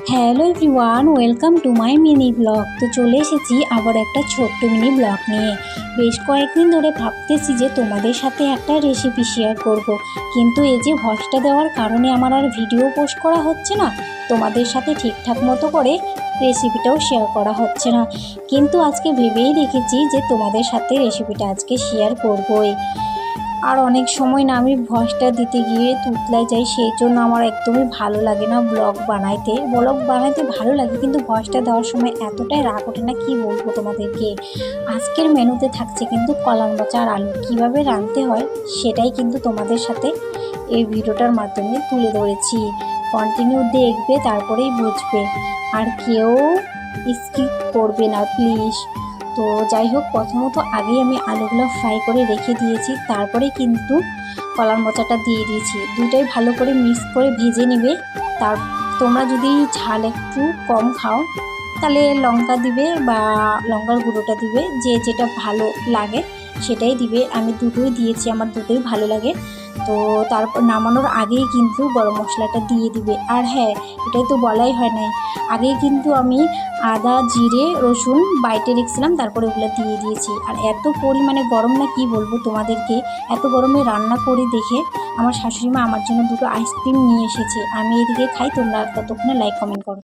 Hello everyone, welcome to my mini blog. তো চলে এসেছি আবার একটা ছোট্ট মিনি ব্লগ নিয়ে। বেশ কয়েকদিন ধরে ভাবতেছি যে তোমাদের সাথে একটা রেসিপি শেয়ার করব, কিন্তু এই যে ভয়েসটা দেওয়ার কারণে আমার আর ভিডিও পোস্ট করা হচ্ছে না, তোমাদের সাথে ঠিকঠাক মতো করে রেসিপিটাও শেয়ার করা হচ্ছে না। কিন্তু আজকে ভেবেই রেখেছি যে তোমাদের সাথে রেসিপিটা আজকে শেয়ার করবই। আর অনেক সময় না আমি ভয়েসটা দিতে গিয়ে তুতলাই যাই, সেই জন্য আমার একদমই ভালো লাগে না ব্লগ বানাইতে ভালো লাগে, কিন্তু ভয়েসটা দেওয়ার সময় এতটাই রাগ ওঠে না, কি বলবো তোমাদেরকে। আজকের মেনুতে থাকছে কিন্তু কলার মোচা আর আলু, কীভাবে রাঁধতে হয় সেটাই কিন্তু তোমাদের সাথে এই ভিডিওটার মাধ্যমে তুলে ধরেছি। কন্টিনিউ দেখবে, তারপরেই বুঝবে, আর কেউ স্কিপ করবে না প্লিজ। তো যাই হোক, প্রথমত আগেই আমি আলুগুলো ফ্রাই করে রেখে দিয়েছি, তারপরে কিন্তু কলার মোচাটা দিয়ে দিয়েছি। দুইটাই ভালো করে মিক্স করে ভেজে নেবে। তার তোমরা যদি ঝাল একটু কম খাও তাহলে লঙ্কা দিবে বা লঙ্কার গুঁড়োটা দিবে, যে যেটা ভালো লাগে সেটাই দিবে। আমি দুটোই দিয়েছি, আমার দুটোই ভালো লাগে। তো তারপর নামানোর আগেই কিন্তু গরম মশলাটা দিয়ে দিবে। আর হ্যাঁ, এটাই তো বলাই হয় নাই, আগেই কিন্তু আমি আদা জিরে রসুন বাইটে রেখেছিলাম, তারপরে ওগুলো দিয়ে দিয়েছি। আর এত পরিমাণে গরম না, কি বলবো তোমাদেরকে, এত গরমে রান্না করে দেখে আমার শাশুড়ি মা আমার জন্য দুটো আইসক্রিম নিয়ে এসেছে। আমি এদিকে খাই, তোমরা ততক্ষণে লাইক কমেন্ট করো।